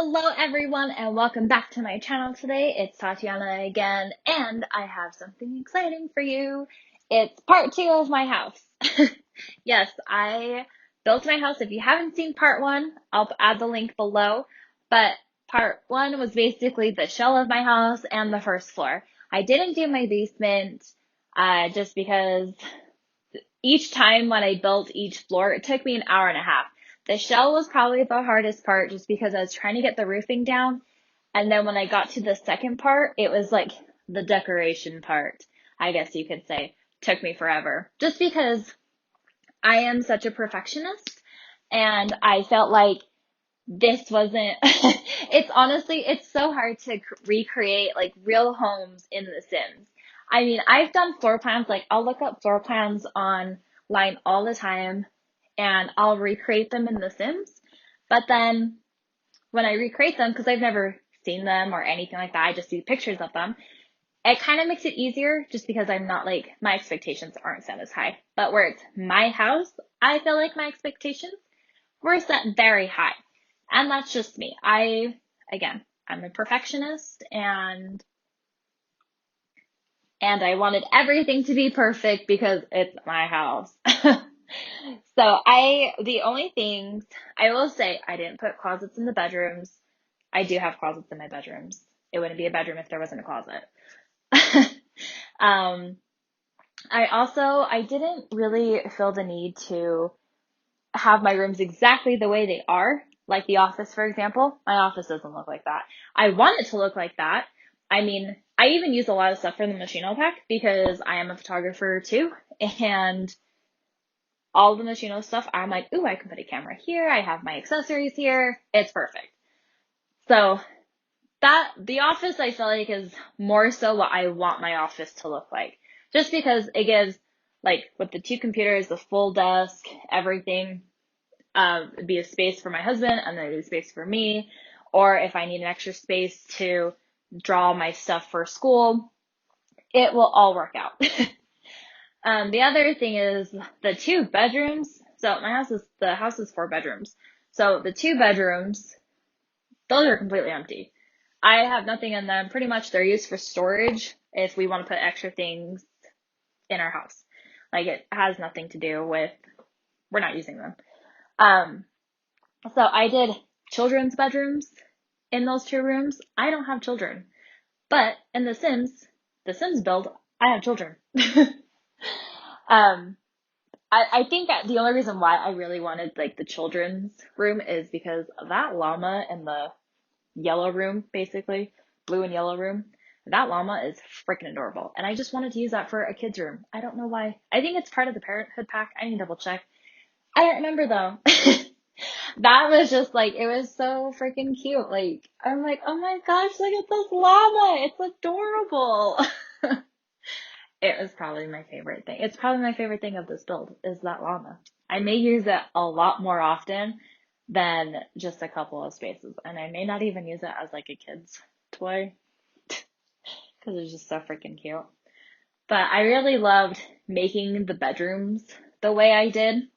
Hello everyone and welcome back to my channel today. It's Tatiana again and I have something exciting for you. It's part 2 of my house. Yes, I built my house. If you haven't seen part 1, I'll add the link below. But part 1 was basically the shell of my house and the first floor. I didn't do my basement just because each time when I built each floor, it took me an hour and a half. The shell was probably the hardest part just because I was trying to get the roofing down. And then when I got to the second part, it was like the decoration part, I guess you could say. Took me forever. Just because I am such a perfectionist and I felt like this wasn't, it's so hard to recreate like real homes in The Sims. I mean, I've done floor plans, like I'll look up floor plans online all the time and I'll recreate them in The Sims. But then when I recreate them, because I've never seen them or anything like that, I just see pictures of them. It kind of makes it easier just because I'm not like, my expectations aren't set as high. But where it's my house, I feel like my expectations were set very high. And that's just me. Again, I'm a perfectionist and I wanted everything to be perfect because it's my house. The only things I will say, I didn't put closets in the bedrooms. I do have closets in my bedrooms. It wouldn't be a bedroom if there wasn't a closet. um, I didn't really feel the need to have my rooms exactly the way they are, like the office, for example. My office doesn't look like that. I want it to look like that. I mean, I even use a lot of stuff from the Machino pack because I am a photographer too, and all the Machino stuff, I'm like, ooh, I can put a camera here. I have my accessories here. It's perfect. So the office I feel like is more so what I want my office to look like. Just because it gives, like, with the 2 computers, the full desk, everything, it'd be a space for my husband and then it'd be a space for me. Or if I need an extra space to draw my stuff for school, it will all work out. The other thing is the 2 bedrooms. So the house is 4 bedrooms. So the 2 bedrooms, those are completely empty. I have nothing in them. Pretty much they're used for storage if we want to put extra things in our house. Like it has nothing to do with, we're not using them. So I did children's bedrooms in those 2 rooms. I don't have children, but in the Sims build, I have children. Um, I think that the only reason why I really wanted like the children's room is because that llama in the yellow room, basically, blue and yellow room, that llama is freaking adorable. And I just wanted to use that for a kid's room. I don't know why. I think it's part of the parenthood pack. I need to double check. I don't remember though. That was just like, it was so freaking cute. Like, I'm like, oh my gosh, look at this llama. It's adorable. It was probably my favorite thing. It's probably my favorite thing of this build is that llama. I may use it a lot more often than just a couple of spaces. And I may not even use it as like a kid's toy because it's just so freaking cute. But I really loved making the bedrooms the way I did,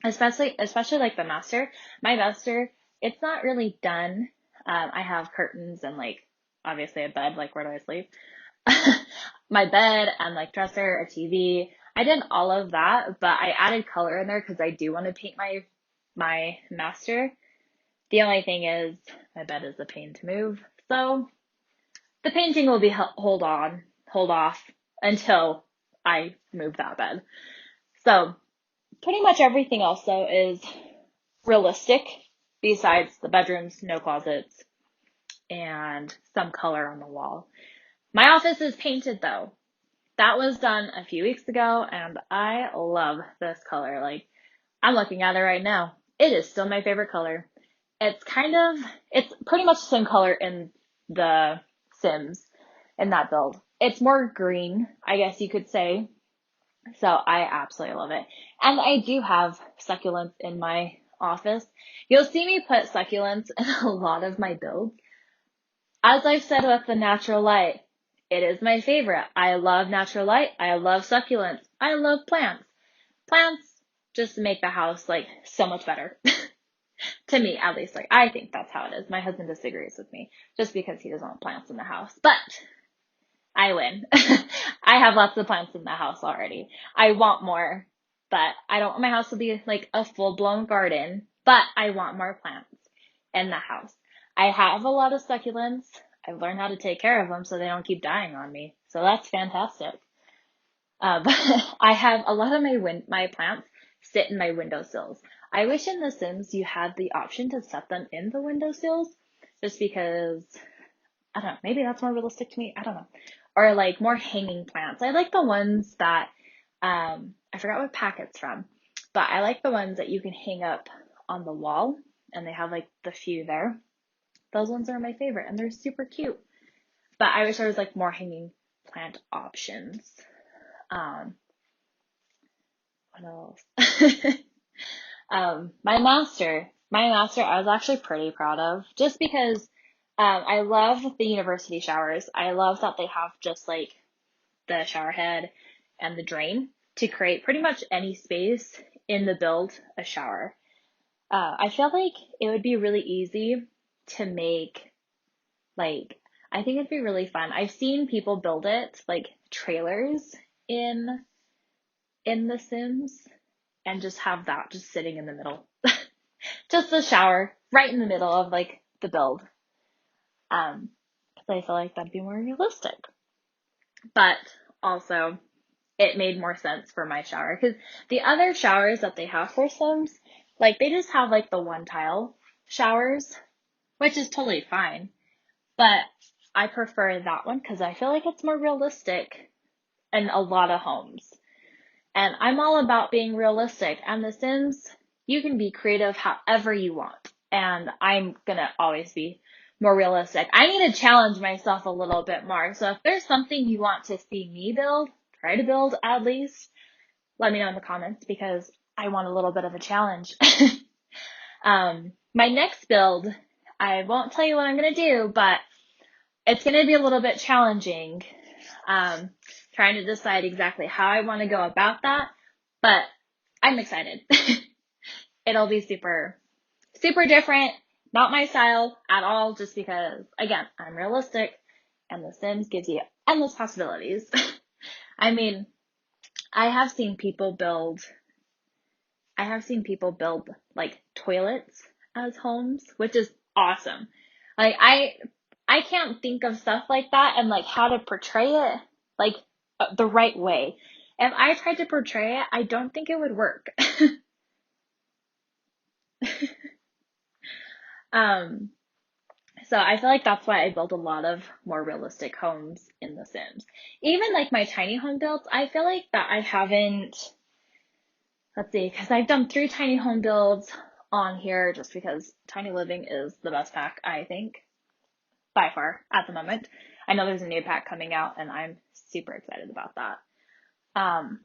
especially like the master. My master, it's not really done. I have curtains and like obviously a bed, like where do I sleep? My bed and like dresser, a TV. I did all of that, but I added color in there because I do want to paint my master. The only thing is my bed is a pain to move, so the painting will be hold off until I move that bed. So pretty much everything else though is realistic besides the bedrooms, no closets, and some color on the wall. My office is painted though. That was done a few weeks ago and I love this color. Like I'm looking at it right now. It is still my favorite color. It's pretty much the same color in the Sims in that build. It's more green, I guess you could say. So I absolutely love it. And I do have succulents in my office. You'll see me put succulents in a lot of my builds. As I've said with the natural light, it is my favorite. I love natural light. I love succulents. I love plants. Plants just make the house like so much better. To me, at least, like, I think that's how it is. My husband disagrees with me just because he doesn't want plants in the house. But I win. I have lots of plants in the house already. I want more, but I don't want my house to be like a full-blown garden, but I want more plants in the house. I have a lot of succulents. I've learned how to take care of them so they don't keep dying on me. So that's fantastic. I have a lot of my plants sit in my windowsills. I wish in The Sims you had the option to set them in the windowsills, just because, I don't know, maybe that's more realistic to me. I don't know. Or like more hanging plants. I like the ones that, I forgot what pack it's from, but I like the ones that you can hang up on the wall and they have like the few there. Those ones are my favorite and they're super cute. But I wish there was like more hanging plant options. Um, what else? My master, I was actually pretty proud of, just because I love the university showers. I love that they have just like the shower head and the drain to create pretty much any space in the build a shower. I feel like it would be really easy to make, like, I think it'd be really fun. I've seen people build it like trailers in The Sims and just have that just sitting in the middle. Just a shower right in the middle of like the build. Because I feel like that'd be more realistic. But also, it made more sense for my shower because the other showers that they have for Sims, like they just have like the one tile showers, which is totally fine. But I prefer that one because I feel like it's more realistic in a lot of homes. And I'm all about being realistic. And The Sims, you can be creative however you want. And I'm going to always be more realistic. I need to challenge myself a little bit more. So if there's something you want to see me build, try to build at least, let me know in the comments because I want a little bit of a challenge. My next build, I won't tell you what I'm going to do, but it's going to be a little bit challenging. Trying to decide exactly how I want to go about that, but I'm excited. It'll be super, super different, not my style at all, just because, again, I'm realistic and The Sims gives you endless possibilities. I mean, I have seen people build like toilets as homes, which is awesome. Like I can't think of stuff like that and like how to portray it like the right way. If I tried to portray it, I don't think it would work. Um, so I feel like that's why I build a lot of more realistic homes in The Sims. Even like my tiny home builds, I feel like that I haven't, let's see, because I've done 3 tiny home builds on here just because tiny living is the best pack, I think, by far at the moment. I know there's a new pack coming out and I'm super excited about that. Um,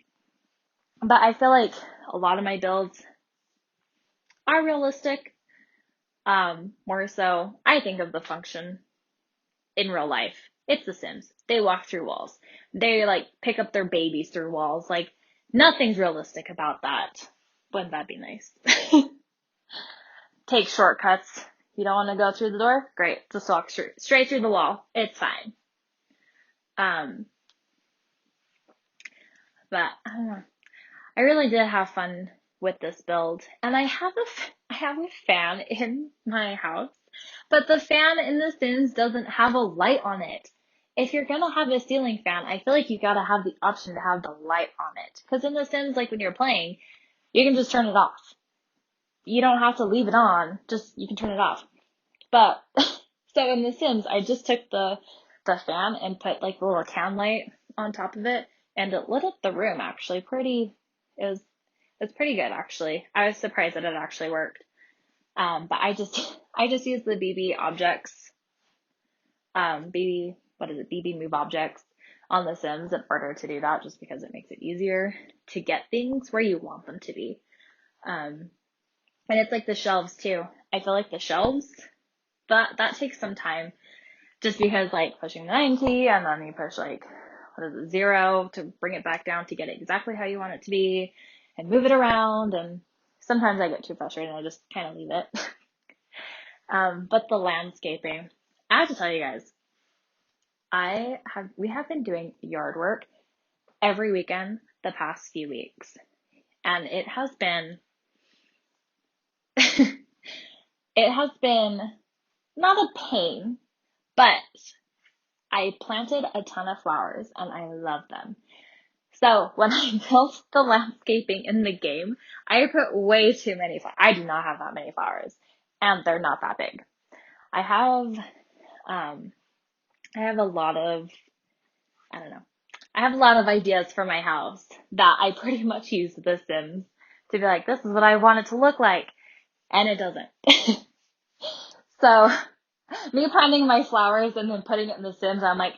but I feel like a lot of my builds are realistic. More so, I think of the function in real life. It's The Sims. They walk through walls. They like pick up their babies through walls. Like nothing's realistic about that. Wouldn't that be nice? Take shortcuts. You don't want to go through the door? Great. Just walk straight through the wall. It's fine. Um, but I don't know. I really did have fun with this build, and I have a fan in my house, but the fan in The Sims doesn't have a light on it. If you're gonna have a ceiling fan, I feel like you gotta have the option to have the light on it. Because in The Sims, like when you're playing, you can just turn it off. You don't have to leave it on. Just you can turn it off. But so in The Sims, I just took the fan and put like the little can light on top of it, and it lit up the room actually pretty. It was it's pretty good actually. I was surprised that it actually worked. But I just use the BB objects, BB move objects on The Sims in order to do that, just because it makes it easier to get things where you want them to be. And it's like the shelves too. I feel like the shelves, that takes some time, just because like pushing the 9 key and then you push like, 0 to bring it back down to get it exactly how you want it to be and move it around. And sometimes I get too frustrated and I just kind of leave it. But the landscaping, I have to tell you guys, we have been doing yard work every weekend the past few weeks, and it has been not a pain, but I planted a ton of flowers and I love them. So when I built the landscaping in the game, I put way too many flowers. I do not have that many flowers, and they're not that big. I have, um, I have a lot of, I don't know. I have a lot of ideas for my house that I pretty much use The Sims to be like, this is what I want it to look like, and it doesn't. So me planting my flowers and then putting it in The Sims, I'm like,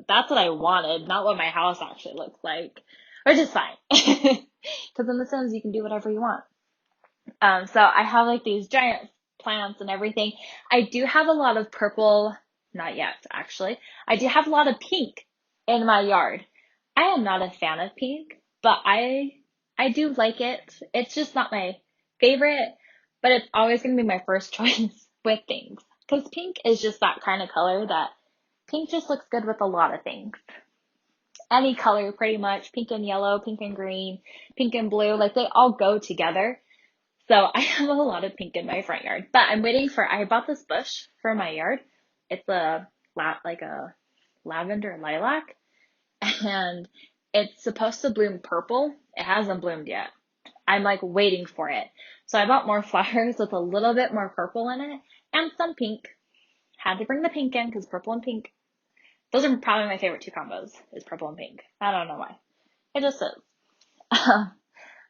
that's what I wanted, not what my house actually looks like, which is fine. Because in The Sims, you can do whatever you want. So I have like these giant plants and everything. I do have a lot of purple, not yet, actually. I do have a lot of pink in my yard. I am not a fan of pink, but I do like it. It's just not my favorite, but it's always going to be my first choice with things. Because pink is just that kind of color that pink just looks good with a lot of things. Any color, pretty much. Pink and yellow, pink and green, pink and blue, like they all go together. So I have a lot of pink in my front yard, but I bought this bush for my yard. It's like a lavender lilac, and it's supposed to bloom purple. It hasn't bloomed yet. I'm like waiting for it. So I bought more flowers with a little bit more purple in it and some pink. Had to bring the pink in because purple and pink, those are probably my favorite two combos, is purple and pink. I don't know why. It just is.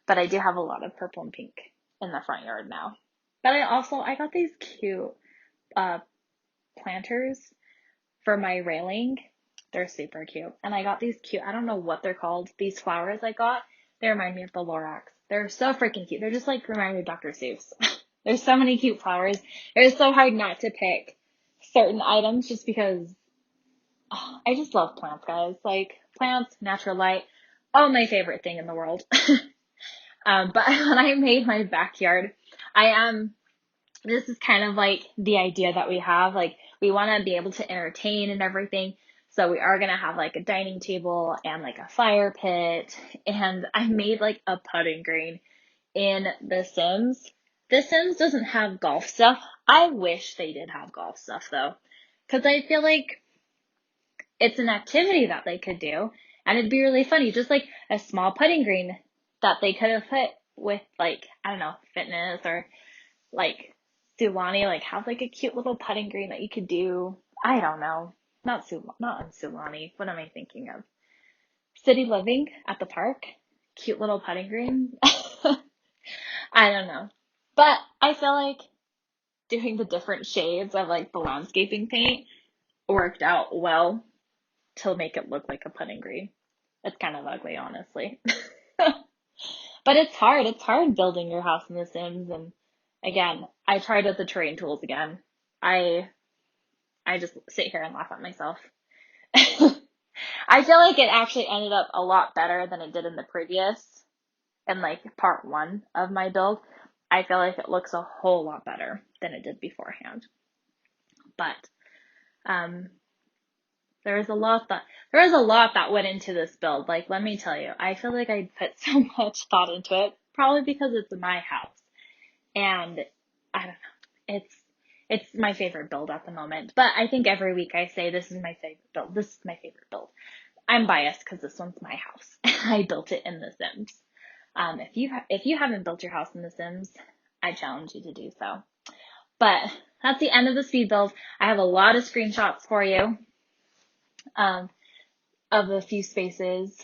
But I do have a lot of purple and pink in the front yard now. But I got these cute uh planters for my railing. They're super cute. And I got these cute, I don't know what they're called, these flowers I got. They remind me of the Lorax. They're so freaking cute. They're just like remind me of Dr. Seuss. There's so many cute flowers. It's so hard not to pick certain items just because I just love plants, guys. Like plants, natural light, all my favorite thing in the world. But when I made my backyard, this is kind of like the idea that we have. Like, we want to be able to entertain and everything. So we are going to have like a dining table and like a fire pit. And I made like a putting green in The Sims. The Sims doesn't have golf stuff. I wish they did have golf stuff though. Cause I feel like it's an activity that they could do and it'd be really funny. Just like a small putting green that they could have put with like, I don't know, fitness or like Sulani, like have like a cute little putting green that you could do. I don't know. Not on Sulani. What am I thinking of? City Living at the park. Cute little putting green. I don't know. But I feel like doing the different shades of like the landscaping paint worked out well to make it look like a putting green. It's kind of ugly, honestly. But it's hard. It's hard building your house in The Sims. And again, I tried with the terrain tools again. I I just sit here and laugh at myself. I feel like it actually ended up a lot better than it did in the previous, in like part one of my build. I feel like it looks a whole lot better than it did beforehand. But um, there is a lot that went into this build. Like, let me tell you, I feel like I put so much thought into it, probably because it's my house. And I don't know, it's my favorite build at the moment. But I think every week I say this is my favorite build. This is my favorite build. I'm biased because this one's my house. I built it in The Sims. If you haven't built your house in The Sims, I challenge you to do so. But that's the end of the speed build. I have a lot of screenshots for you um, of a few spaces.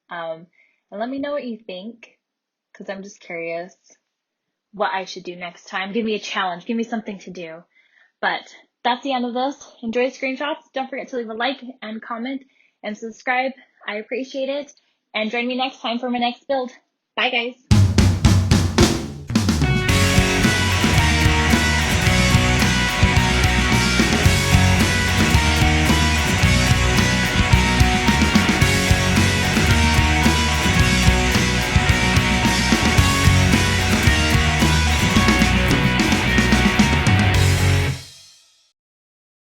And let me know what you think, because I'm just curious what I should do next time. Give me a challenge. Give me something to do. But that's the end of this. Enjoy the screenshots. Don't forget to leave a like and comment and subscribe. I appreciate it. And join me next time for my next build. Bye, guys.